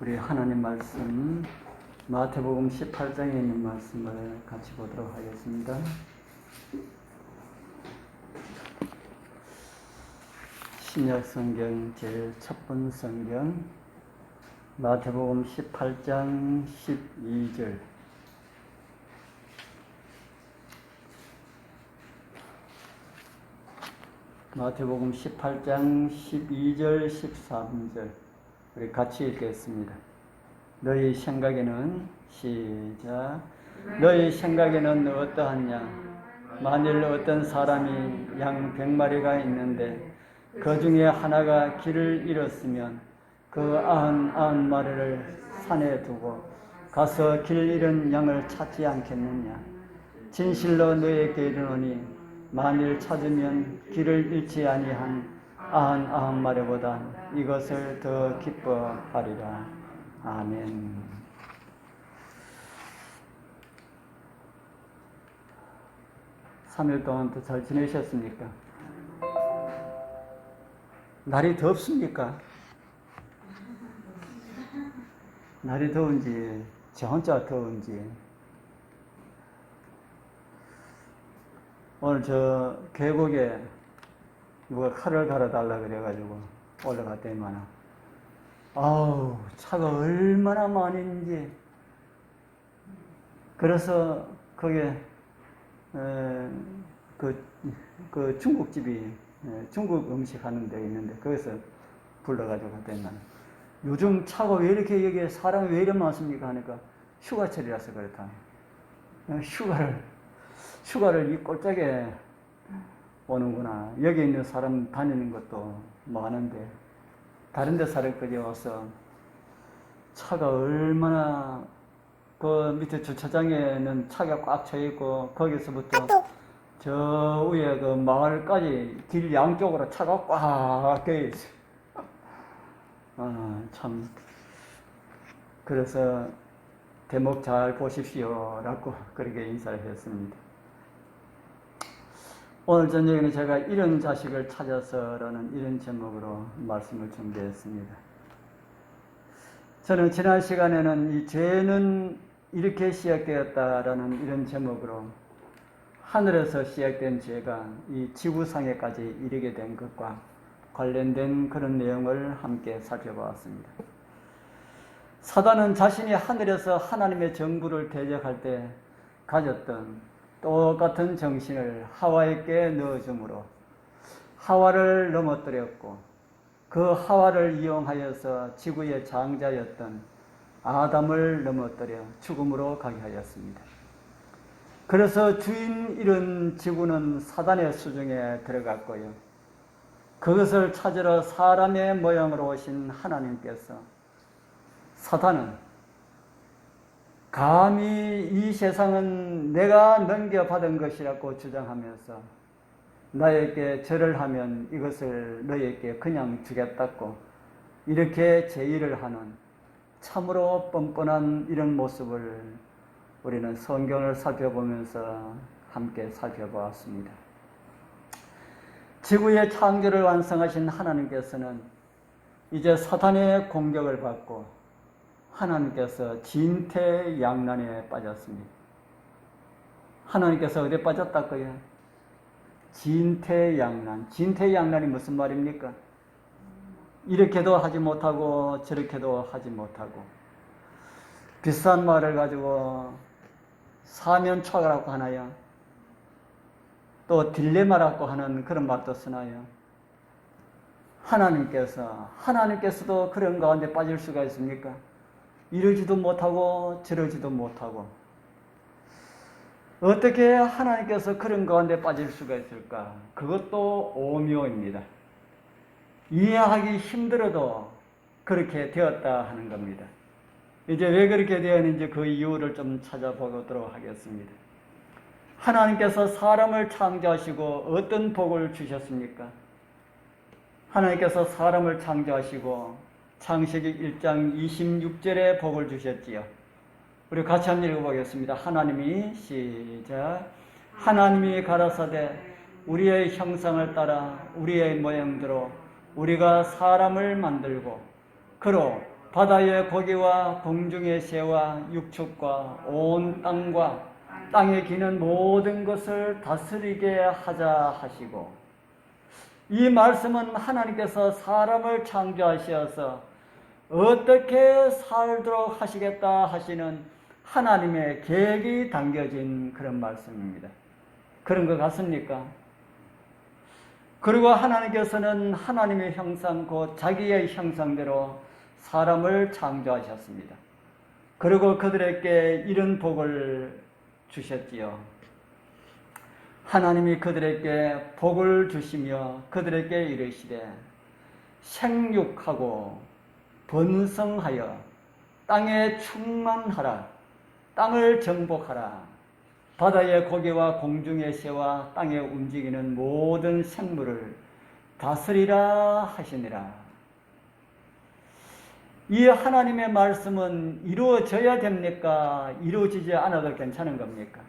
우리 하나님 말씀 마태복음 18장에 있는 말씀을 같이 보도록 하겠습니다. 신약 성경 제일 첫 번 성경 마태복음 18장 12절 마태복음 18장 12절 13절 우리 같이 읽겠습니다. 너희 생각에는 시작. 너희 생각에는 어떠하냐? 만일 어떤 사람이 양 100마리가 있는데 그 중에 하나가 길을 잃었으면 그 99마리를 산에 두고 가서 길 잃은 양을 찾지 않겠느냐? 진실로 너희에게 이르노니 만일 찾으면 길을 잃지 아니한 99마리보다 이것을 더 기뻐하리라. 아멘. (3일) 동안 또 잘 지내셨습니까? 날이 덥습니까? 날이 더운지 저 혼자 더운지. 오늘 저 계곡에 누가 칼을 갈아달라 그래가지고 올라갔더니만 아우 차가 얼마나 많이 있는지. 그래서 거기에 그 중국집이 중국 음식 하는 데 있는데 거기서 불러가지고 갔더니만 요즘 차가 왜 이렇게 여기에 사람이 왜 이렇게 많습니까 하니까 휴가철이라서 그렇다. 휴가를 이 꼴짝에 오는구나. 여기 있는 사람 다니는 것도 많은데 다른 데 사람까지 와서 차가 얼마나 그 밑에 주차장에는 차가 꽉 차 있고 거기서부터 저 위에 그 마을까지 길 양쪽으로 차가 꽉 껴 있어요. 참. 그래서 대목 잘 보십시오 라고 그렇게 인사를 했습니다. 오늘 저녁에는 제가 이런 자식을 찾아서라는 이런 제목으로 말씀을 준비했습니다. 저는 지난 시간에는 이 죄는 이렇게 시작되었다라는 이런 제목으로 하늘에서 시작된 죄가 이 지구상에까지 이르게 된 것과 관련된 그런 내용을 함께 살펴보았습니다. 사단은 자신이 하늘에서 하나님의 정부를 대적할 때 가졌던 똑같은 정신을 하와에게 넣어주므로 하와를 넘어뜨렸고 그 하와를 이용하여서 지구의 장자였던 아담을 넘어뜨려 죽음으로 가게 하였습니다. 그래서 주인 잃은 지구는 사단의 수중에 들어갔고요. 그것을 찾으러 사람의 모양으로 오신 하나님께서 사단은 감히 이 세상은 내가 넘겨받은 것이라고 주장하면서 나에게 절을 하면 이것을 너에게 그냥 주겠다고 이렇게 제의를 하는 참으로 뻔뻔한 이런 모습을 우리는 성경을 살펴보면서 함께 살펴보았습니다. 지구의 창조를 완성하신 하나님께서는 이제 사탄의 공격을 받고 하나님께서 진퇴양난에 빠졌습니다. 하나님께서 어디에 빠졌다고요? 진퇴양난. 진퇴양난이 무슨 말입니까? 이렇게도 하지 못하고 저렇게도 하지 못하고 비싼 말을 가지고 사면초가라고 하나요? 또 딜레마라고 하는 그런 말도 쓰나요? 하나님께서도 그런 가운데 빠질 수가 있습니까? 이러지도 못하고 저러지도 못하고 어떻게 하나님께서 그런 가운데 빠질 수가 있을까? 그것도 오묘입니다. 이해하기 힘들어도 그렇게 되었다 하는 겁니다. 이제 왜 그렇게 되었는지 그 이유를 좀 찾아보도록 하겠습니다. 하나님께서 사람을 창조하시고 어떤 복을 주셨습니까? 하나님께서 사람을 창조하시고 창세기 1장 26절에 복을 주셨지요. 우리 같이 한번 읽어보겠습니다. 하나님이 시작. 하나님이 가라사대 우리의 형상을 따라 우리의 모양대로 우리가 사람을 만들고 그로 바다의 고기와 공중의 새와 육축과 온 땅과 땅에 기는 모든 것을 다스리게 하자 하시고, 이 말씀은 하나님께서 사람을 창조하셔서 어떻게 살도록 하시겠다 하시는 하나님의 계획이 담겨진 그런 말씀입니다. 그런 것 같습니까? 그리고 하나님께서는 하나님의 형상 곧 자기의 형상대로 사람을 창조하셨습니다. 그리고 그들에게 이런 복을 주셨지요. 하나님이 그들에게 복을 주시며 그들에게 이르시되 생육하고 번성하여 땅에 충만하라. 땅을 정복하라. 바다의 고기와 공중의 새와 땅에 움직이는 모든 생물을 다스리라 하시니라. 이 하나님의 말씀은 이루어져야 됩니까? 이루어지지 않아도 괜찮은 겁니까?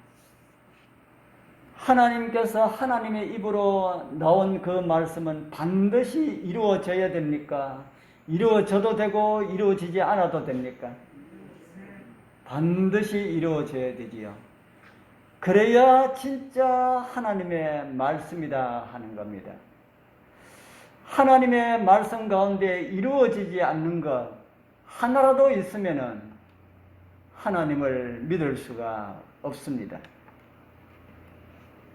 하나님께서 하나님의 입으로 나온 그 말씀은 반드시 이루어져야 됩니까? 이루어져도 되고 이루어지지 않아도 됩니까? 반드시 이루어져야 되지요. 그래야 진짜 하나님의 말씀이다 하는 겁니다. 하나님의 말씀 가운데 이루어지지 않는 것 하나라도 있으면은 하나님을 믿을 수가 없습니다.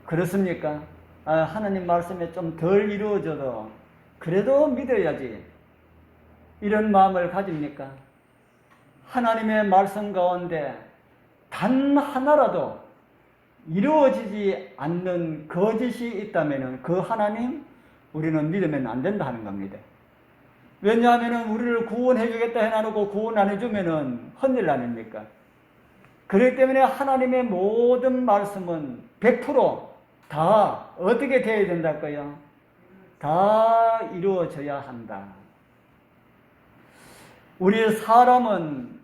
그렇습니까? 하나님 말씀에 좀 덜 이루어져도 그래도 믿어야지. 이런 마음을 가집니까? 하나님의 말씀 가운데 단 하나라도 이루어지지 않는 거짓이 있다면 그 하나님 우리는 믿으면 안 된다 하는 겁니다. 왜냐하면 우리를 구원해 주겠다 해놔놓고 구원 안 해주면 헛일 아닙니까? 그렇기 때문에 하나님의 모든 말씀은 100%다 어떻게 되어야 된달까요? 다 이루어져야 한다. 우리 사람은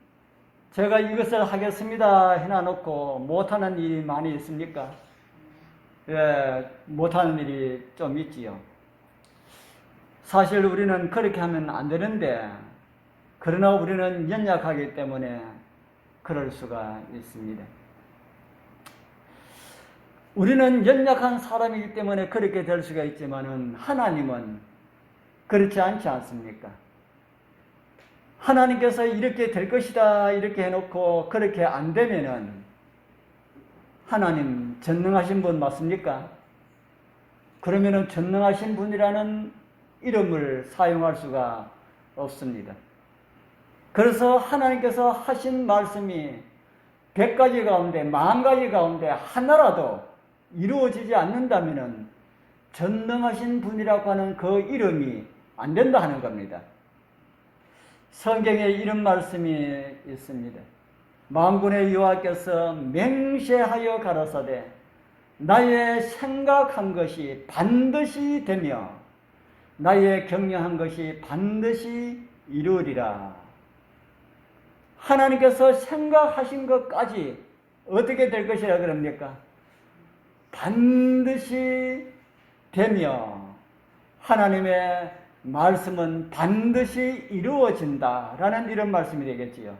제가 이것을 하겠습니다 해놔놓고 못하는 일이 많이 있습니까? 예, 못하는 일이 좀 있지요. 사실 우리는 그렇게 하면 안 되는데, 그러나 우리는 연약하기 때문에 그럴 수가 있습니다. 우리는 연약한 사람이기 때문에 그렇게 될 수가 있지만은 하나님은 그렇지 않지 않습니까? 하나님께서 이렇게 될 것이다 이렇게 해놓고 그렇게 안 되면은 하나님 전능하신 분 맞습니까? 그러면은 전능하신 분이라는 이름을 사용할 수가 없습니다. 그래서 하나님께서 하신 말씀이 100가지 가운데 10,000가지 가운데 하나라도 이루어지지 않는다면은 전능하신 분이라고 하는 그 이름이 안 된다 하는 겁니다. 성경에 이런 말씀이 있습니다. 만군의 여호와께서 맹세하여 가라사대 나의 생각한 것이 반드시 되며 나의 경영한 것이 반드시 이루리라. 하나님께서 생각하신 것까지 어떻게 될 것이라 그럽니까? 반드시 되며 하나님의 말씀은 반드시 이루어진다라는 이런 말씀이 되겠지요.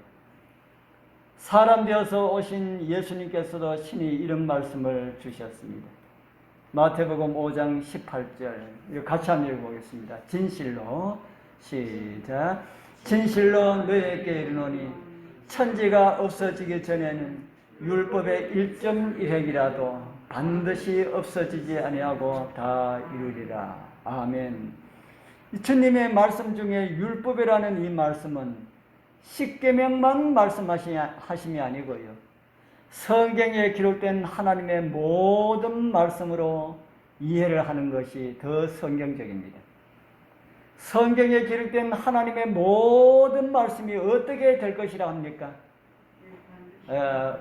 사람 되어서 오신 예수님께서도 친히 이런 말씀을 주셨습니다. 마태복음 5장 18절 같이 한번 읽어보겠습니다. 진실로 시작. 진실로 너희에게 이르노니 천지가 없어지기 전에는 율법의 1.1획이라도 반드시 없어지지 아니하고 다 이루리라. 아멘. 주님의 말씀 중에 율법이라는 이 말씀은 십계명만 말씀하심이 아니고요. 성경에 기록된 하나님의 모든 말씀으로 이해를 하는 것이 더 성경적입니다. 성경에 기록된 하나님의 모든 말씀이 어떻게 될 것이라 합니까?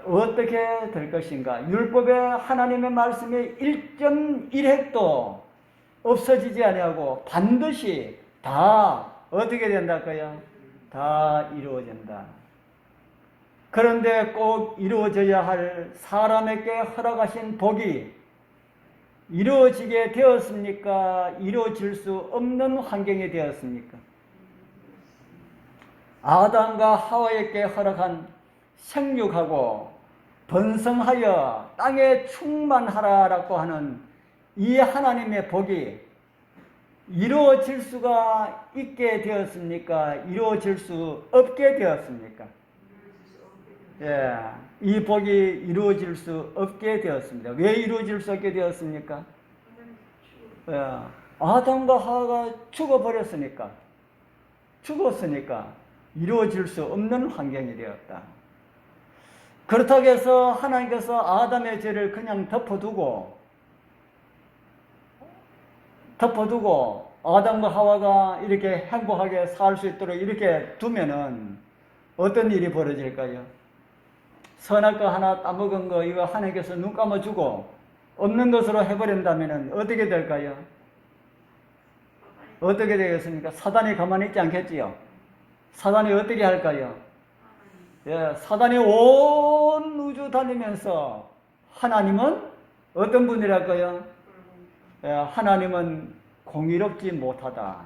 어떻게 될 것인가? 율법의 하나님의 말씀의 1.1획도 없어지지 아니하고 반드시 다 어떻게 된다고요? 다 이루어진다. 그런데 꼭 이루어져야 할 사람에게 허락하신 복이 이루어지게 되었습니까? 이루어질 수 없는 환경이 되었습니까? 아담과 하와에게 허락한 생육하고 번성하여 땅에 충만하라라고 하는 이 하나님의 복이 이루어질 수가 있게 되었습니까? 이루어질 수 없게 되었습니까? 예, 이 복이 이루어질 수 없게 되었습니다. 왜 이루어질 수 없게 되었습니까? 예, 아담과 하와가 죽어버렸으니까, 죽었으니까 이루어질 수 없는 환경이 되었다. 그렇다고 해서 하나님께서 아담의 죄를 그냥 덮어두고 아담과 하와가 이렇게 행복하게 살 수 있도록 이렇게 두면은 어떤 일이 벌어질까요? 선할 거 하나 따먹은 거 이거 하나님께서 눈 감아주고 없는 것으로 해버린다면은 어떻게 될까요? 어떻게 되겠습니까? 사단이 가만히 있지 않겠지요? 사단이 어떻게 할까요? 예, 사단이 온 우주 다니면서 하나님은 어떤 분이랄까요? 예, 하나님은 공의롭지 못하다.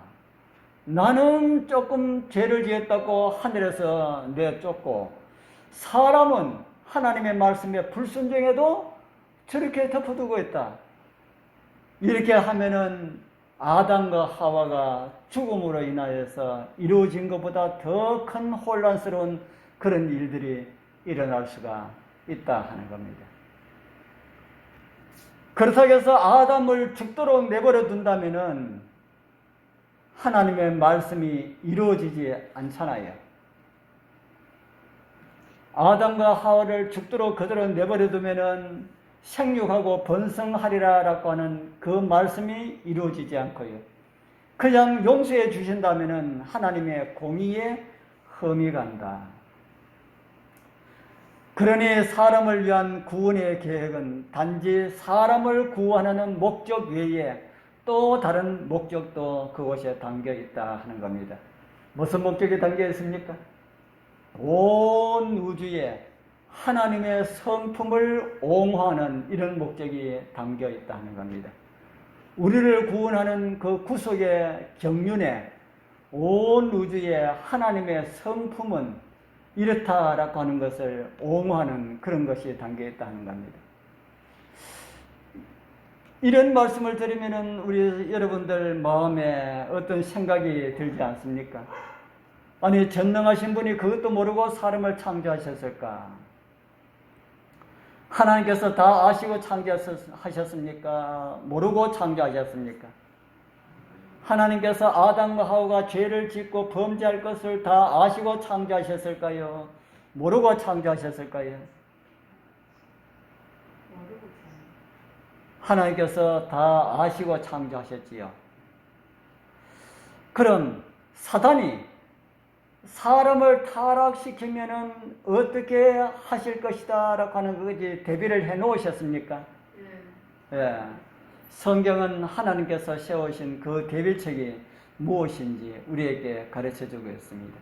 나는 조금 죄를 지었다고 하늘에서 내쫓고 사람은 하나님의 말씀에 불순종해도 저렇게 덮어두고 있다. 이렇게 하면은 아담과 하와가 죽음으로 인하여서 이루어진 것보다 더 큰 혼란스러운 그런 일들이 일어날 수가 있다 하는 겁니다. 그렇다고 해서 아담을 죽도록 내버려 둔다면은 하나님의 말씀이 이루어지지 않잖아요. 아담과 하와를 죽도록 그대로 내버려 두면은 생육하고 번성하리라라고 하는 그 말씀이 이루어지지 않고요. 그냥 용서해 주신다면은 하나님의 공의에 흠이 간다. 그러니 사람을 위한 구원의 계획은 단지 사람을 구원하는 목적 외에 또 다른 목적도 그곳에 담겨 있다 하는 겁니다. 무슨 목적이 담겨 있습니까? 온 우주에 하나님의 성품을 옹호하는 이런 목적이 담겨 있다 하는 겁니다. 우리를 구원하는 그 구속의 경륜에 온 우주에 하나님의 성품은 이렇다라고 하는 것을 옹호하는 그런 것이 담겨 있다 하는 겁니다. 이런 말씀을 드리면은 우리 여러분들 마음에 어떤 생각이 들지 않습니까? 아니, 전능하신 분이 그것도 모르고 사람을 창조하셨을까? 하나님께서 다 아시고 창조하셨습니까? 모르고 창조하셨습니까? 하나님께서 아담과 하와가 죄를 짓고 범죄할 것을 다 아시고 창조하셨을까요? 모르고 창조하셨을까요? 하나님께서 다 아시고 창조하셨지요. 그럼 사단이 사람을 타락시키면은 어떻게 하실 것이다 라고 하는 것이 대비를 해 놓으셨습니까? 예. 성경은 하나님께서 세우신 그 대비책이 무엇인지 우리에게 가르쳐주고 있습니다.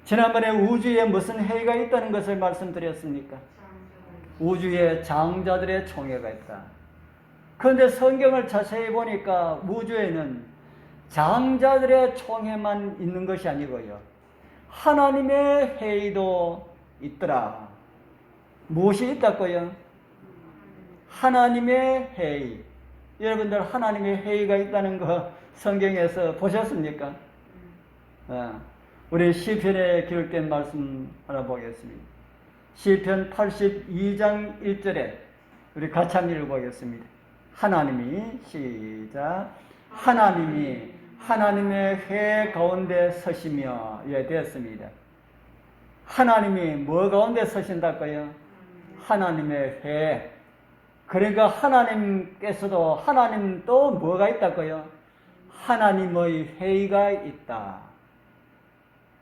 지난번에 우주에 무슨 회의가 있다는 것을 말씀드렸습니까? 우주에 장자들의 총회가 있다. 그런데 성경을 자세히 보니까 우주에는 장자들의 총회만 있는 것이 아니고요, 하나님의 회의도 있더라. 무엇이 있다고요? 하나님의 회의. 여러분들 하나님의 회의가 있다는 거 성경에서 보셨습니까? 우리 시편에 기록된 말씀 하나 보겠습니다. 시편 82장 1절에 우리 같이 한번 읽어보겠습니다. 하나님이 시작. 하나님이 하나님의 회 가운데 서시며. 예, 되었습니다. 하나님이 뭐 가운데 서신다고요? 하나님의 회. 그러니까 하나님께서도 하나님 또 뭐가 있다고요? 하나님의 회의가 있다.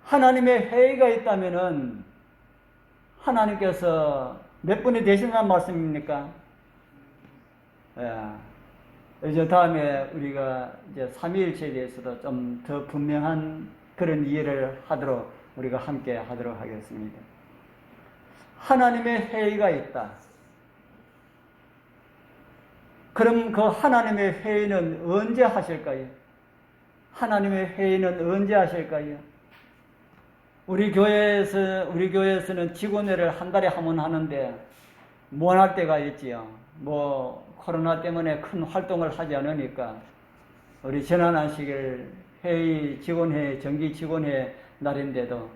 하나님의 회의가 있다면은 하나님께서 몇 분이 되신다는 말씀입니까? 예. 이제 다음에 우리가 이제 삼위일체에 대해서도 좀 더 분명한 그런 이해를 하도록 우리가 함께 하도록 하겠습니다. 하나님의 회의가 있다. 그럼 그 하나님의 회의는 언제 하실까요? 하나님의 회의는 언제 하실까요? 우리 교회에서는 직원회를 한 달에 한 번 하는데 못 할 때가 있지요. 뭐 코로나 때문에 큰 활동을 하지 않으니까 우리 전환하시길 회의 직원회, 정기 직원회 날인데도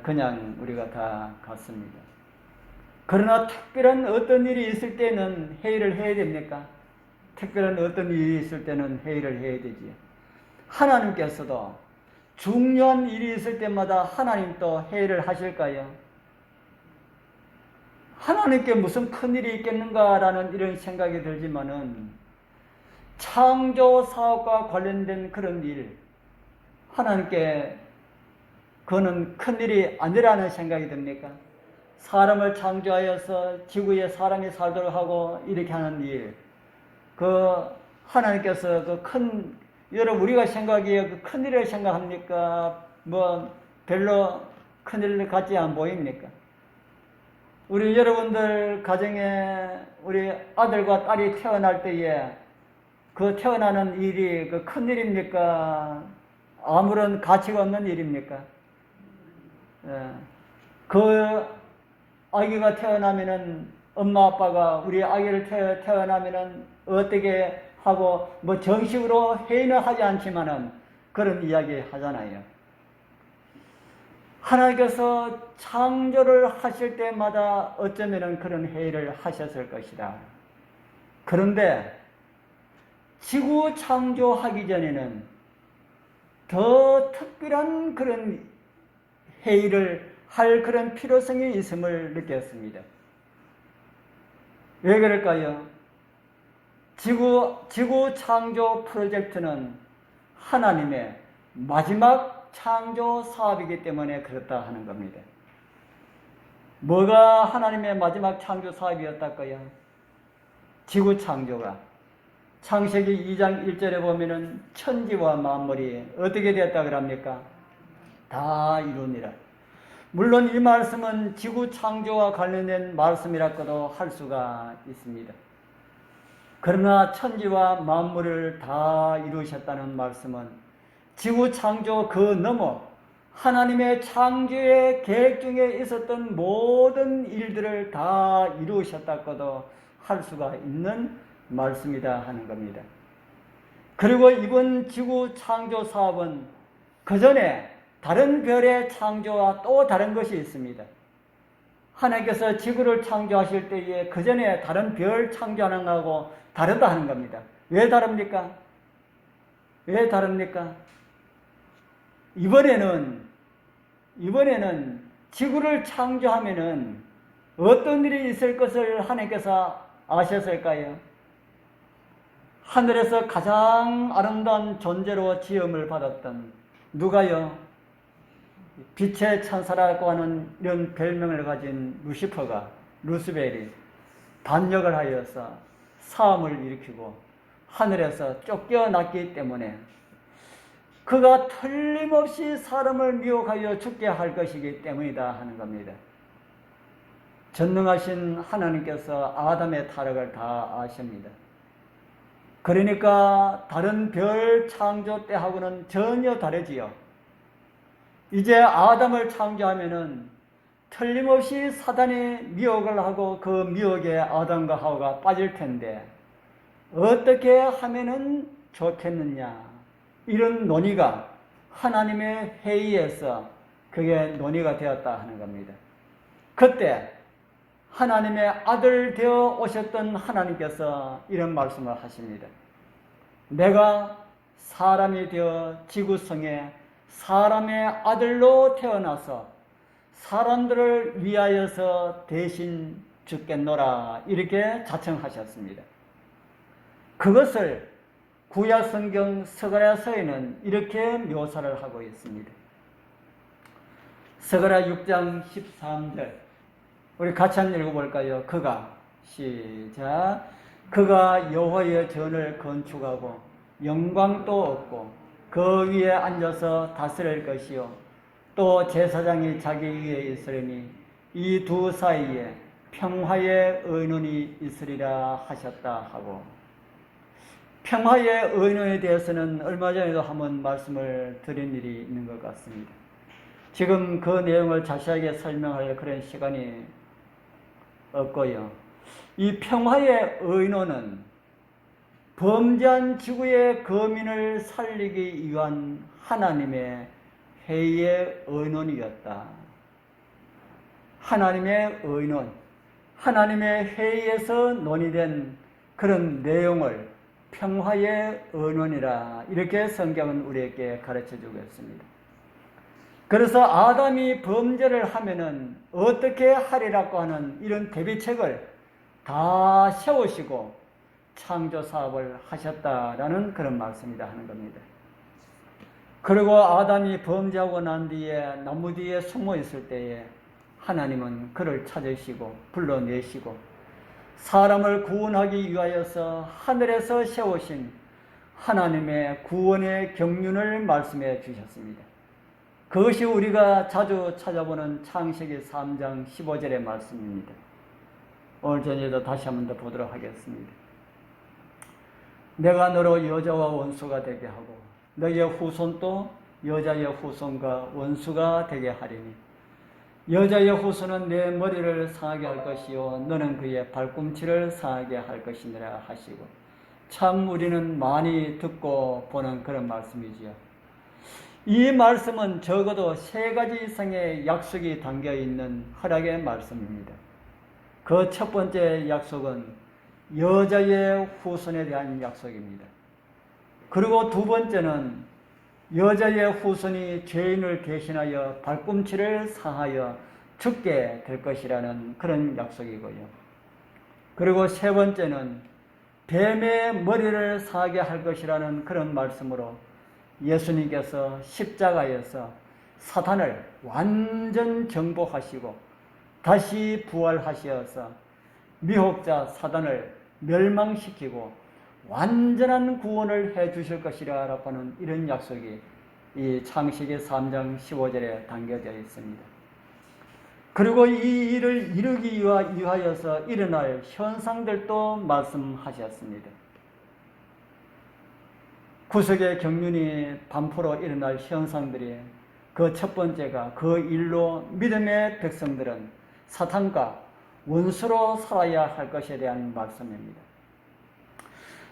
그냥 우리가 다 갔습니다. 그러나 특별한 어떤 일이 있을 때는 회의를 해야 됩니까? 특별한 어떤 일이 있을 때는 회의를 해야 되지요. 하나님께서도 중요한 일이 있을 때마다 하나님도 회의를 하실까요? 하나님께 무슨 큰일이 있겠는가라는 이런 생각이 들지만은 창조 사업과 관련된 그런 일, 하나님께 그거는 큰일이 아니라는 생각이 듭니까? 사람을 창조하여서 지구에 사람이 살도록 하고 이렇게 하는 일, 하나님께서 여러분 우리가 생각하기에 그 큰일을 생각합니까? 뭐 별로 큰일 같지 안 보입니까? 우리 여러분들 가정에 우리 아들과 딸이 태어날 때에 그 태어나는 일이 그 큰일입니까? 아무런 가치가 없는 일입니까? 그 아기가 태어나면은 엄마 아빠가 우리 아기를 태어나면은 어떻게 하고 뭐 정식으로 회의는 하지 않지만은 그런 이야기 하잖아요. 하나님께서 창조를 하실 때마다 어쩌면은 그런 회의를 하셨을 것이다. 그런데 지구 창조하기 전에는 더 특별한 그런 회의를 할 그런 필요성이 있음을 느꼈습니다. 왜 그럴까요? 지구 창조 프로젝트는 하나님의 마지막 창조 사업이기 때문에 그렇다 하는 겁니다. 뭐가 하나님의 마지막 창조 사업이었다고요? 지구 창조가. 창세기 2장 1절에 보면은 천지와 만물이 어떻게 되었다 그럽니까? 다 이루니라. 물론 이 말씀은 지구 창조와 관련된 말씀이라고도 할 수가 있습니다. 그러나 천지와 만물을 다 이루셨다는 말씀은 지구 창조 그 너머 하나님의 창조의 계획 중에 있었던 모든 일들을 다 이루셨다고도 할 수가 있는 말씀이다 하는 겁니다. 그리고 이번 지구 창조 사업은 그 전에 다른 별의 창조와 또 다른 것이 있습니다. 하나님께서 지구를 창조하실 때에 그 전에 다른 별 창조하는 것하고 다르다 하는 겁니다. 왜 다릅니까? 왜 다릅니까? 이번에는 지구를 창조하면은 어떤 일이 있을 것을 하나님께서 아셨을까요? 하늘에서 가장 아름다운 존재로 지음을 받았던 누가요? 빛의 천사라고 하는 이런 별명을 가진 루시벨이 반역을 하여서 사함을 일으키고 하늘에서 쫓겨났기 때문에 그가 틀림없이 사람을 미혹하여 죽게 할 것이기 때문이다 하는 겁니다. 전능하신 하나님께서 아담의 타락을 다 아십니다. 그러니까 다른 별 창조 때하고는 전혀 다르지요. 이제 아담을 창조하면은 틀림없이 사단이 미혹을 하고 그 미혹에 아담과 하와가 빠질 텐데 어떻게 하면은 좋겠느냐, 이런 논의가 하나님의 회의에서 그게 논의가 되었다 하는 겁니다. 그때 하나님의 아들 되어 오셨던 하나님께서 이런 말씀을 하십니다. 내가 사람이 되어 지구성에 사람의 아들로 태어나서 사람들을 위하여서 대신 죽겠노라, 이렇게 자청하셨습니다. 그것을 구약성경 스가랴서에는 이렇게 묘사를 하고 있습니다. 스가랴 6장 13절 우리 같이 한번 읽어볼까요? 그가 여호와의 전을 건축하고 영광도 얻고 그 위에 앉아서 다스릴 것이요 또 제사장이 자기 위에 있으리니 이 두 사이에 평화의 의논이 있으리라 하셨다 하고, 평화의 의논에 대해서는 얼마 전에도 한번 말씀을 드린 일이 있는 것 같습니다. 지금 그 내용을 자세하게 설명할 그런 시간이 없고요. 이 평화의 의논은 범죄한 지구의 거민을 살리기 위한 하나님의 회의의 의논이었다. 하나님의 의논, 하나님의 회의에서 논의된 그런 내용을 평화의 의논이라 이렇게 성경은 우리에게 가르쳐주고 있습니다. 그래서 아담이 범죄를 하면은 어떻게 하리라고 하는 이런 대비책을 다 세우시고 창조 사업을 하셨다라는 그런 말씀이다 하는 겁니다. 그리고 아담이 범죄하고 난 뒤에 나무 뒤에 숨어 있을 때에 하나님은 그를 찾으시고 불러내시고 사람을 구원하기 위하여서 하늘에서 세우신 하나님의 구원의 경륜을 말씀해 주셨습니다. 그것이 우리가 자주 찾아보는 창세기 3장 15절의 말씀입니다. 오늘 저녁에도 다시 한 번 더 보도록 하겠습니다. 내가 너로 여자와 원수가 되게 하고 너의 후손도 여자의 후손과 원수가 되게 하리니 여자의 후손은 내 머리를 상하게 할 것이요 너는 그의 발꿈치를 상하게 할 것이니라 하시고, 참 우리는 많이 듣고 보는 그런 말씀이지요. 이 말씀은 적어도 3가지 이상의 약속이 담겨있는 허락의 말씀입니다. 그 첫 번째 약속은 여자의 후손에 대한 약속입니다. 그리고 두 번째는 여자의 후손이 죄인을 대신하여 발꿈치를 상하여 죽게 될 것이라는 그런 약속이고요. 그리고 세 번째는 뱀의 머리를 상하게 할 것이라는 그런 말씀으로 예수님께서 십자가에서 사탄을 완전 정복하시고 다시 부활하셔서 미혹자 사단을 멸망시키고 완전한 구원을 해 주실 것이라고 하는 이런 약속이 이 창세기 3장 15절에 담겨져 있습니다. 그리고 이 일을 이루기 위하여서 일어날 현상들도 말씀하셨습니다. 구속의 경륜이 반포로 일어날 현상들이 그 첫 번째가 그 일로 믿음의 백성들은 사탄과 원수로 살아야 할 것에 대한 말씀입니다.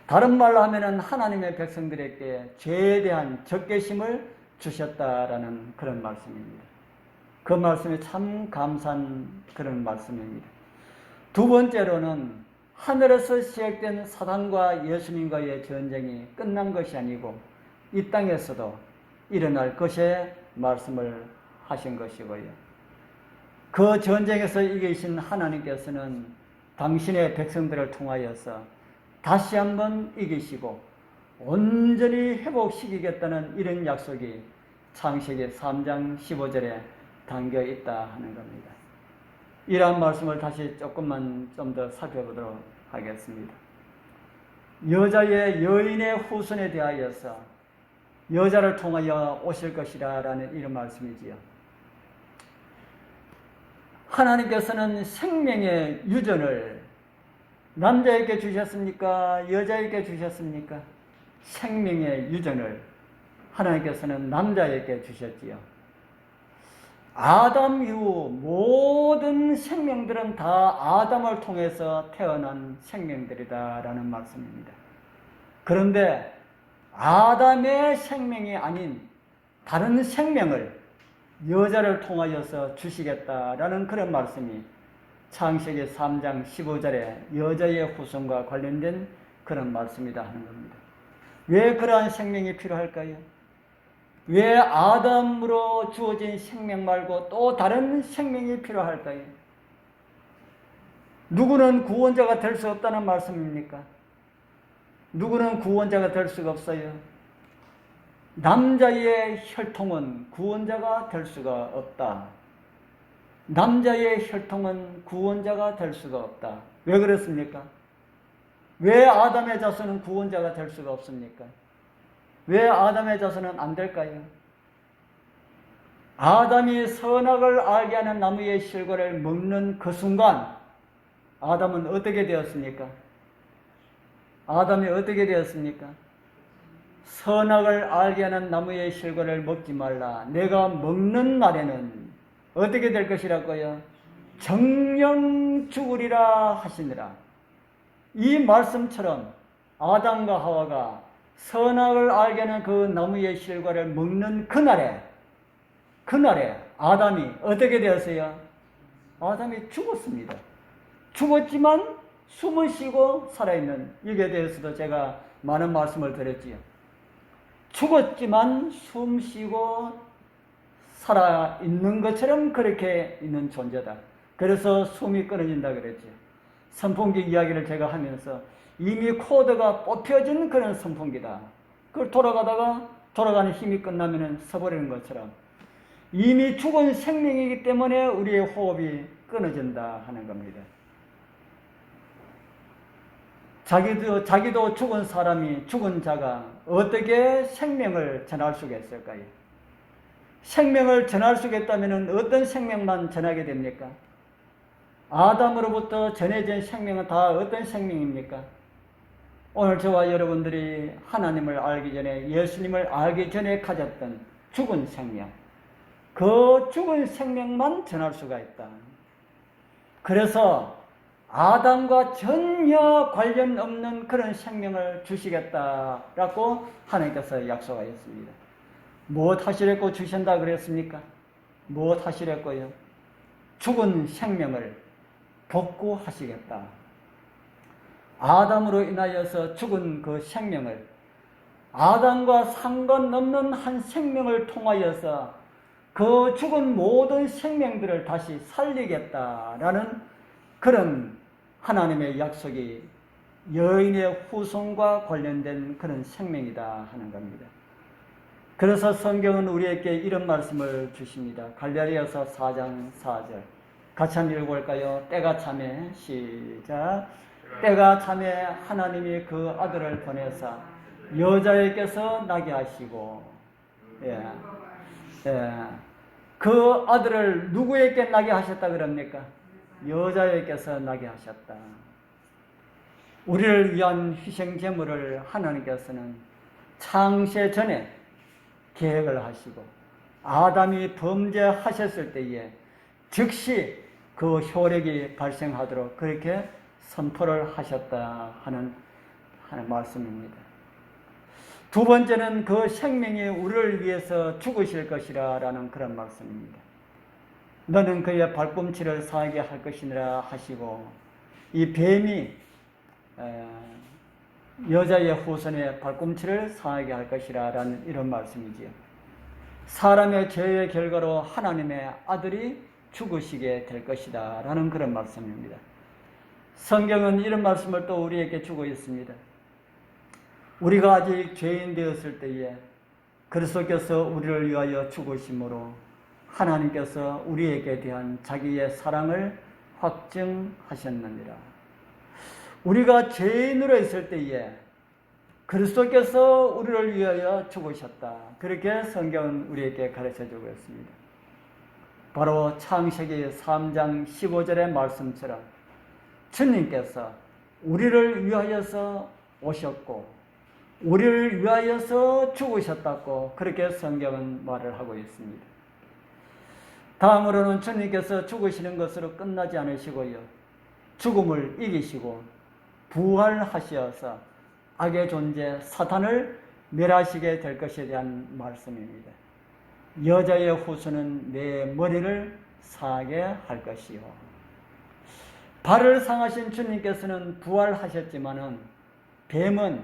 다른 말로 하면은 하나님의 백성들에게 죄에 대한 적개심을 주셨다라는 그런 말씀입니다. 그 말씀이 참 감사한 그런 말씀입니다. 두 번째로는 하늘에서 시작된 사단과 예수님과의 전쟁이 끝난 것이 아니고 이 땅에서도 일어날 것에 말씀을 하신 것이고요. 그 전쟁에서 이기신 하나님께서는 당신의 백성들을 통하여서 다시 한번 이기시고 온전히 회복시키겠다는 이런 약속이 창세기 3장 15절에 담겨 있다 하는 겁니다. 이러한 말씀을 다시 조금만 좀 더 살펴보도록 하겠습니다. 여인의 후손에 대하여서 여자를 통하여 오실 것이라는 이런 말씀이지요. 하나님께서는 생명의 유전을 남자에게 주셨습니까? 여자에게 주셨습니까? 생명의 유전을 하나님께서는 남자에게 주셨지요. 아담 이후 모든 생명들은 다 아담을 통해서 태어난 생명들이다라는 말씀입니다. 그런데 아담의 생명이 아닌 다른 생명을 여자를 통하여서 주시겠다라는 그런 말씀이 창세기 3장 15절에 여자의 후손과 관련된 그런 말씀이다 하는 겁니다. 왜 그러한 생명이 필요할까요? 왜 아담으로 주어진 생명 말고 또 다른 생명이 필요할까요? 누구는 구원자가 될 수 없다는 말씀입니까? 누구는 구원자가 될 수가 없어요. 남자의 혈통은 구원자가 될 수가 없다. 남자의 혈통은 구원자가 될 수가 없다. 왜 그렇습니까? 왜 아담의 자손은 구원자가 될 수가 없습니까? 왜 아담의 자손은 안 될까요? 아담이 선악을 알게 하는 나무의 실과를 먹는 그 순간 아담은 어떻게 되었습니까? 아담이 어떻게 되었습니까? 선악을 알게 하는 나무의 실과를 먹지 말라. 내가 먹는 날에는 어떻게 될 것이라고요? 정령 죽으리라 하시니라. 이 말씀처럼 아담과 하와가 선악을 알게 하는 그 나무의 실과를 먹는 그날에 아담이 어떻게 되었어요? 아담이 죽었습니다. 죽었지만 숨을 쉬고 살아있는, 이게 대해서도 제가 많은 말씀을 드렸지요. 죽었지만 숨 쉬고 살아있는 것처럼 그렇게 있는 존재다. 그래서 숨이 끊어진다 그랬죠. 선풍기 이야기를 제가 하면서 이미 코드가 뽑혀진 그런 선풍기다. 그걸 돌아가는 힘이 끝나면 서버리는 것처럼 이미 죽은 생명이기 때문에 우리의 호흡이 끊어진다 하는 겁니다. 자기도 죽은 사람이, 죽은 자가 어떻게 생명을 전할 수가 있을까요? 생명을 전할 수가 있다면 어떤 생명만 전하게 됩니까? 아담으로부터 전해진 생명은 다 어떤 생명입니까? 오늘 저와 여러분들이 하나님을 알기 전에, 예수님을 알기 전에 가졌던 죽은 생명, 그 죽은 생명만 전할 수가 있다. 그래서 아담과 전혀 관련 없는 그런 생명을 주시겠다라고 하나님께서 약속하였습니다. 무엇 하시려고 주신다 그랬습니까? 무엇 하시려고요? 죽은 생명을 복구하시겠다. 아담으로 인하여서 죽은 그 생명을, 아담과 상관없는 한 생명을 통하여서 그 죽은 모든 생명들을 다시 살리겠다라는 그런 하나님의 약속이 여인의 후손과 관련된 그런 생명이다 하는 겁니다. 그래서 성경은 우리에게 이런 말씀을 주십니다. 갈라디아서 4장 4절 같이 한번 읽어볼까요? 때가 참에, 시작. 때가 참에 하나님이 그 아들을 보내사 여자에게서 나게 하시고, 그 아들을 누구에게 나게 하셨다 그럽니까? 여자에게서 나게 하셨다. 우리를 위한 희생 제물을 하나님께서는 창세 전에 계획을 하시고 아담이 범죄하셨을 때에 즉시 그 효력이 발생하도록 그렇게 선포를 하셨다 하는 말씀입니다. 두 번째는 그 생명이 우리를 위해서 죽으실 것이라 라는 그런 말씀입니다. 너는 그의 발꿈치를 상하게 할 것이니라 하시고, 이 뱀이 여자의 후손의 발꿈치를 상하게 할 것이라 라는 이런 말씀이지요. 사람의 죄의 결과로 하나님의 아들이 죽으시게 될 것이다 라는 그런 말씀입니다. 성경은 이런 말씀을 또 우리에게 주고 있습니다. 우리가 아직 죄인 되었을 때에 그리스도께서 우리를 위하여 죽으심으로 하나님께서 우리에게 대한 자기의 사랑을 확증하셨느니라. 우리가 죄인으로 있을 때에 그리스도께서 우리를 위하여 죽으셨다. 그렇게 성경은 우리에게 가르쳐주고 있습니다. 바로 창세기 3장 15절의 말씀처럼 주님께서 우리를 위하여서 오셨고 우리를 위하여서 죽으셨다고 그렇게 성경은 말을 하고 있습니다. 다음으로는 주님께서 죽으시는 것으로 끝나지 않으시고요. 죽음을 이기시고 부활하셔서 악의 존재 사탄을 멸하시게 될 것에 대한 말씀입니다. 여자의 후손은 내 머리를 상하게 할 것이요. 발을 상하신 주님께서는 부활하셨지만은 뱀은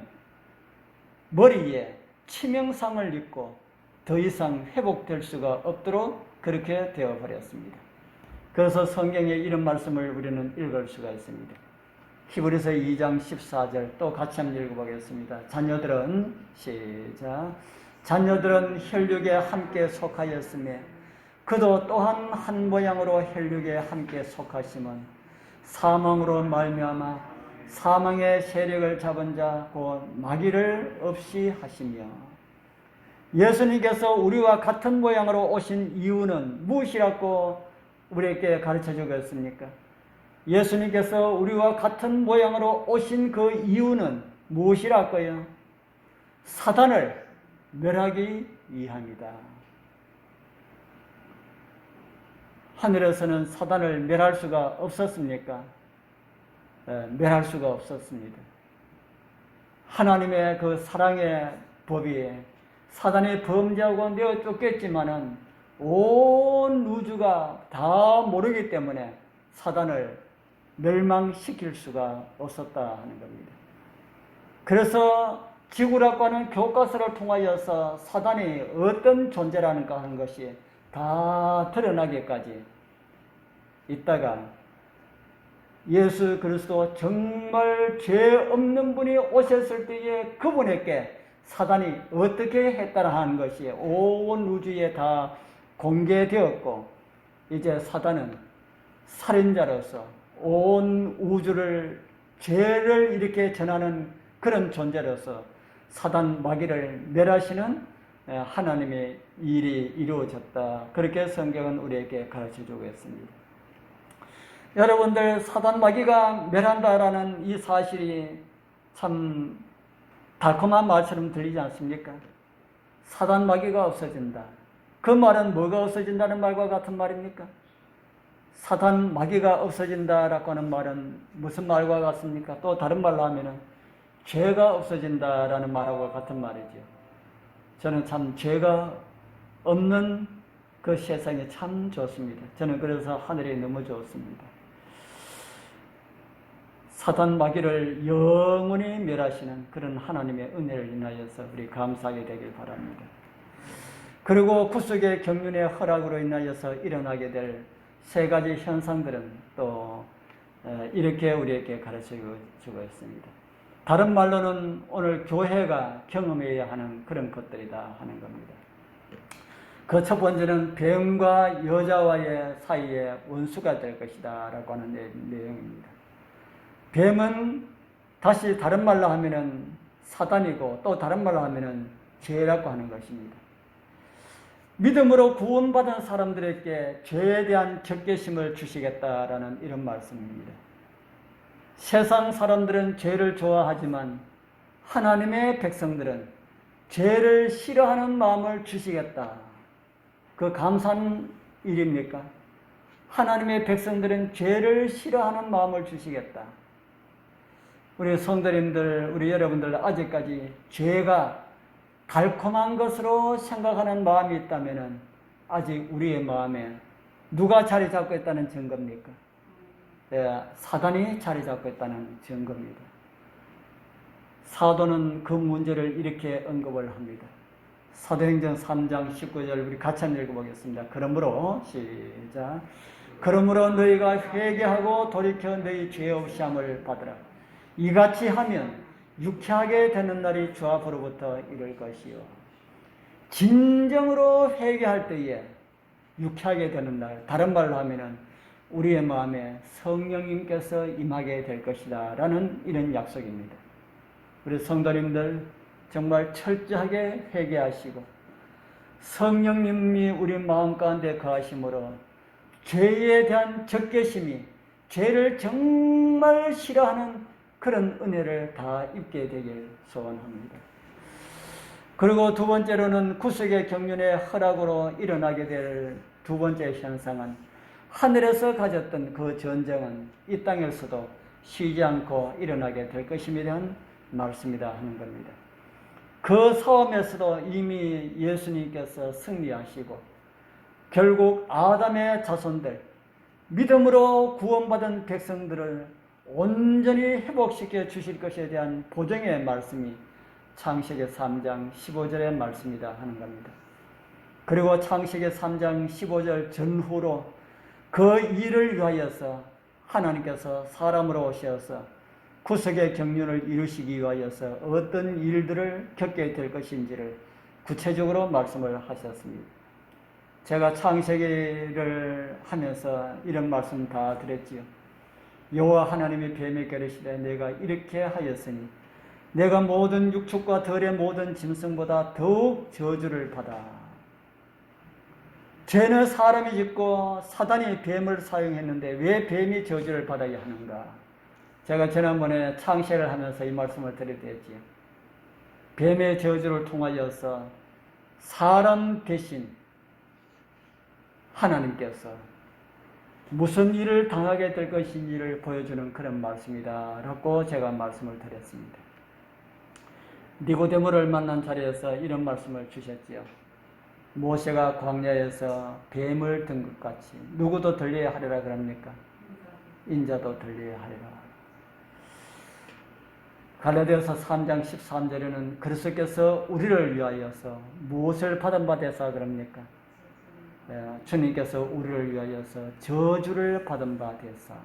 머리에 치명상을 입고 더 이상 회복될 수가 없도록 그렇게 되어버렸습니다. 그래서 성경에 이런 말씀을 우리는 읽을 수가 있습니다. 히브리서 2장 14절 또 같이 한번 읽어보겠습니다. 자녀들은 시작. 자녀들은 혈육에 함께 속하였으며 그도 또한 한 모양으로 혈육에 함께 속하심은 사망으로 말미암아 사망의 세력을 잡은 자 곧 마귀를 없이 하시며, 예수님께서 우리와 같은 모양으로 오신 이유는 무엇이라고 우리에게 가르쳐 주겠습니까? 예수님께서 우리와 같은 모양으로 오신 그 이유는 무엇이라고요? 사단을 멸하기 위함이다. 하늘에서는 사단을 멸할 수가 없었습니까? 멸할 수가 없었습니다. 하나님의 그 사랑의 법이 사단이 범죄하고 내어 쫓겼지만은 온 우주가 다 모르기 때문에 사단을 멸망시킬 수가 없었다 하는 겁니다. 그래서 지구락과는 교과서를 통하여서 사단이 어떤 존재라는가 하는 것이 다 드러나기까지 있다가 예수 그리스도 정말 죄 없는 분이 오셨을 때에 그분에게 사단이 어떻게 했다라 하는 것이 온 우주에 다 공개되었고, 이제 사단은 살인자로서 온 우주를 죄를 이렇게 전하는 그런 존재로서 사단 마귀를 멸하시는 하나님의 일이 이루어졌다. 그렇게 성경은 우리에게 가르쳐주고 있습니다. 여러분들, 사단 마귀가 멸한다라는 이 사실이 참 달콤한 말처럼 들리지 않습니까? 사단 마귀가 없어진다. 그 말은 뭐가 없어진다는 말과 같은 말입니까? 사단 마귀가 없어진다라고 하는 말은 무슨 말과 같습니까? 또 다른 말로 하면은 죄가 없어진다라는 말하고 같은 말이죠. 저는 참 죄가 없는 그 세상이 참 좋습니다. 저는 그래서 하늘이 너무 좋습니다. 사단 마귀를 영원히 멸하시는 그런 하나님의 은혜를 인하여서 우리 감사하게 되길 바랍니다. 그리고 구속의 경륜의 허락으로 인하여서 일어나게 될 세 가지 현상들은 또 이렇게 우리에게 가르쳐주고 있습니다. 다른 말로는 오늘 교회가 경험해야 하는 그런 것들이다 하는 겁니다. 그 첫 번째는 뱀과 여자와의 사이에 원수가 될 것이다 라고 하는 내용입니다. 뱀은 다시 다른 말로 하면은 사단이고, 또 다른 말로 하면은 죄라고 하는 것입니다. 믿음으로 구원받은 사람들에게 죄에 대한 적개심을 주시겠다라는 이런 말씀입니다. 세상 사람들은 죄를 좋아하지만 하나님의 백성들은 죄를 싫어하는 마음을 주시겠다. 그 감사한 일입니까? 하나님의 백성들은 죄를 싫어하는 마음을 주시겠다. 우리 성도님들, 우리 여러분들 아직까지 죄가 달콤한 것으로 생각하는 마음이 있다면 아직 우리의 마음에 누가 자리 잡고 있다는 증거입니까? 사단이 자리 잡고 있다는 증거입니다. 사도는 그 문제를 이렇게 언급을 합니다. 사도행전 3장 19절 우리 같이 한번 읽어보겠습니다. 그러므로 시작. 그러므로 너희가 회개하고 돌이켜 너희 죄 없이 함을 받으라. 이같이 하면 유쾌하게 되는 날이 주 앞으로부터 이를 것이요. 진정으로 회개할 때에 유쾌하게 되는 날, 다른 말로 하면은 우리의 마음에 성령님께서 임하게 될 것이다 라는 이런 약속입니다. 우리 성도님들 정말 철저하게 회개하시고 성령님이 우리 마음 가운데 거하심으로 죄에 대한 적개심이, 죄를 정말 싫어하는 그런 은혜를 다 입게 되길 소원합니다. 그리고 두 번째로는 구속의 경륜의 허락으로 일어나게 될 두 번째 현상은 하늘에서 가졌던 그 전쟁은 이 땅에서도 쉬지 않고 일어나게 될 것임에 대한 말씀이다 하는 겁니다. 그 싸움에서도 이미 예수님께서 승리하시고 결국 아담의 자손들, 믿음으로 구원받은 백성들을 온전히 회복시켜 주실 것에 대한 보증의 말씀이 창세기 3장 15절의 말씀이다 하는 겁니다. 그리고 창세기 3장 15절 전후로 그 일을 위하여서 하나님께서 사람으로 오셔서 구속의 경륜을 이루시기 위하여서 어떤 일들을 겪게 될 것인지를 구체적으로 말씀을 하셨습니다. 제가 창세기를 하면서 이런 말씀 다 드렸지요. 여호와 하나님이 뱀에게 이르시되 내가 이렇게 하였으니 내가 모든 육축과 들의 모든 짐승보다 더욱 저주를 받아. 죄는 사람이 짓고 사단이 뱀을 사용했는데 왜 뱀이 저주를 받아야 하는가? 제가 지난번에 창세를 하면서 이 말씀을 드렸지요. 뱀의 저주를 통하여서 사람 대신 하나님께서 무슨 일을 당하게 될 것인지를 보여주는 그런 말씀이다 라고 제가 말씀을 드렸습니다. 니고데모를 만난 자리에서 이런 말씀을 주셨지요. 모세가 광야에서 뱀을 든 것 같이 누구도 들려야 하리라 그럽니까? 인자도 들려야 하리라. 갈라디아서 3장 13절에는 그리스도께서 우리를 위하여서 무엇을 받은 바 되사 그럽니까? 주님께서 우리를 위하여서 저주를 받은 바 되사.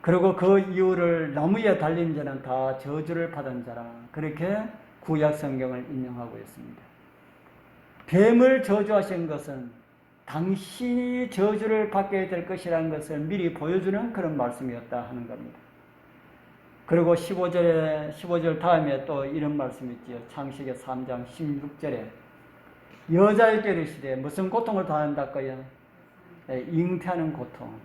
그리고 그 이유를 나무에 달린 자는 다 저주를 받은 자라. 그렇게 구약 성경을 인용하고 있습니다. 뱀을 저주하신 것은 당신이 저주를 받게 될 것이라는 것을 미리 보여주는 그런 말씀이었다 하는 겁니다. 그리고 15절 다음에 또 이런 말씀이 있지요. 창세기 3장 16절에 여자에게 이르시되 무슨 고통을 당한다고요? 잉태하는 고통.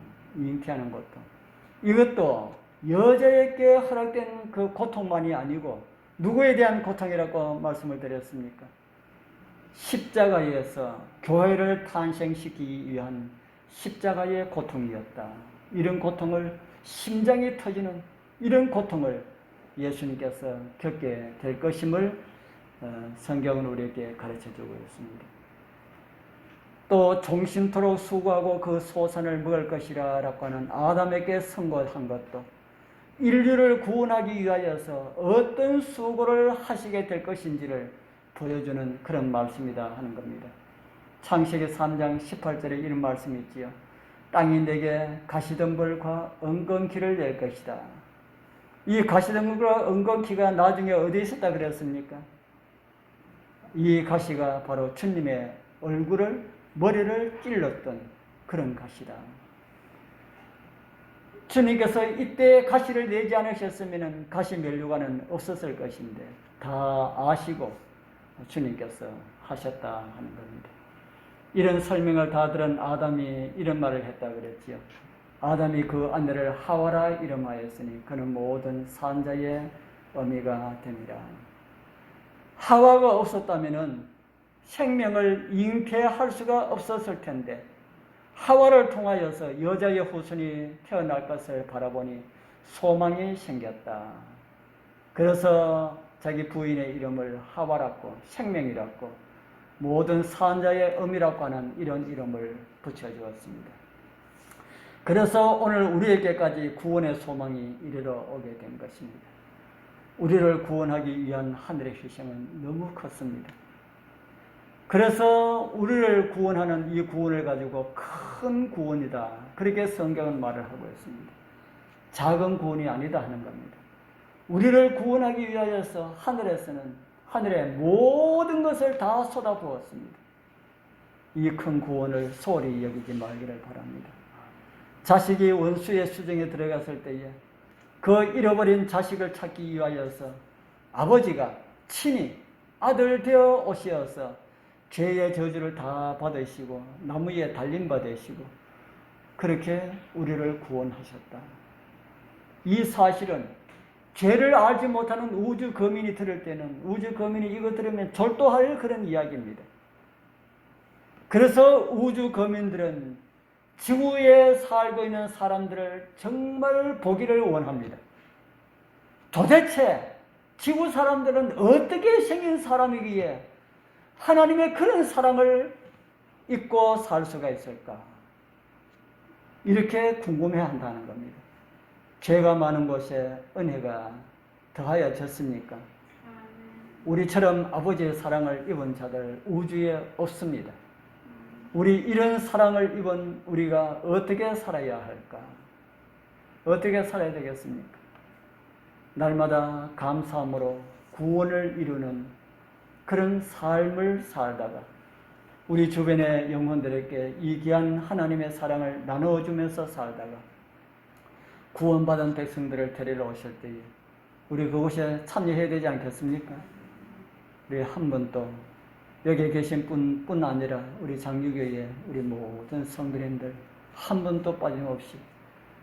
이것도 여자에게 허락된 그 고통만이 아니고 누구에 대한 고통이라고 말씀을 드렸습니까? 십자가에서 교회를 탄생시키기 위한 십자가의 고통이었다. 이런 고통을, 심장이 터지는 이런 고통을 예수님께서 겪게 될 것임을 성경은 우리에게 가르쳐주고 있습니다. 또 종신토록 수고하고 그 소산을 먹을 것이라 라고 하는 아담에게 선고한 것도 인류를 구원하기 위하여서 어떤 수고를 하시게 될 것인지를 보여주는 그런 말씀이다 하는 겁니다. 창세기 3장 18절에 이런 말씀이 있지요. 땅이 내게 가시덤불과 엉겅퀴를 낼 것이다. 이 가시덤불과 엉겅퀴가 나중에 어디에 있었다 그랬습니까? 이 가시가 바로 주님의 머리를 찔렀던 그런 가시다. 주님께서 이때 가시를 내지 않으셨으면 가시 면류관은 없었을 것인데 다 아시고 주님께서 하셨다 하는 겁니다. 이런 설명을 다 들은 아담이 이런 말을 했다 그랬지요. 아담이 그 아내를 하와라 이름하였으니 그는 모든 산자의 어미가 됩니다. 하와가 없었다면 생명을 잉태할 수가 없었을 텐데 하와를 통하여서 여자의 후손이 태어날 것을 바라보니 소망이 생겼다. 그래서 자기 부인의 이름을 하와라고, 생명이라고, 모든 산자의 어미라고 하는 이런 이름을 붙여주었습니다. 그래서 오늘 우리에게까지 구원의 소망이 이르러 오게 된 것입니다. 우리를 구원하기 위한 하늘의 희생은 너무 컸습니다. 그래서 우리를 구원하는 이 구원을 가지고 큰 구원이다. 그렇게 성경은 말을 하고 있습니다. 작은 구원이 아니다 하는 겁니다. 우리를 구원하기 위하여서 하늘에서는 하늘의 모든 것을 다 쏟아부었습니다. 이 큰 구원을 소홀히 여기지 말기를 바랍니다. 자식이 원수의 수정에 들어갔을 때에 그 잃어버린 자식을 찾기 위하여서 아버지가 친히 아들 되어 오시어서 죄의 저주를 다 받으시고 나무에 달림 받으시고 그렇게 우리를 구원하셨다. 이 사실은 죄를 알지 못하는 우주 거민이 들을 때는 우주 거민이 이거 들으면 절도할 그런 이야기입니다. 그래서 우주 거민들은 지구에 살고 있는 사람들을 정말 보기를 원합니다. 도대체 지구 사람들은 어떻게 생긴 사람이기에 하나님의 그런 사랑을 잊고 살 수가 있을까? 이렇게 궁금해한다는 겁니다. 죄가 많은 곳에 은혜가 더하여졌습니까? 우리처럼 아버지의 사랑을 입은 자들 우주에 없습니다. 우리 이런 사랑을 입은 우리가 어떻게 살아야 할까? 어떻게 살아야 되겠습니까? 날마다 감사함으로 구원을 이루는 그런 삶을 살다가 우리 주변의 영혼들에게 이 귀한 하나님의 사랑을 나누어주면서 살다가 구원받은 백성들을 데리러 오실 때에 우리 그곳에 참여해야 되지 않겠습니까? 우리 한 번 또 여기에 계신 뿐 아니라 우리 장유교의 우리 모든 성도님들 한 번도 빠짐없이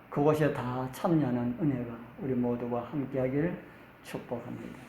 그곳에 다 참여하는 은혜가 우리 모두와 함께하기를 축복합니다.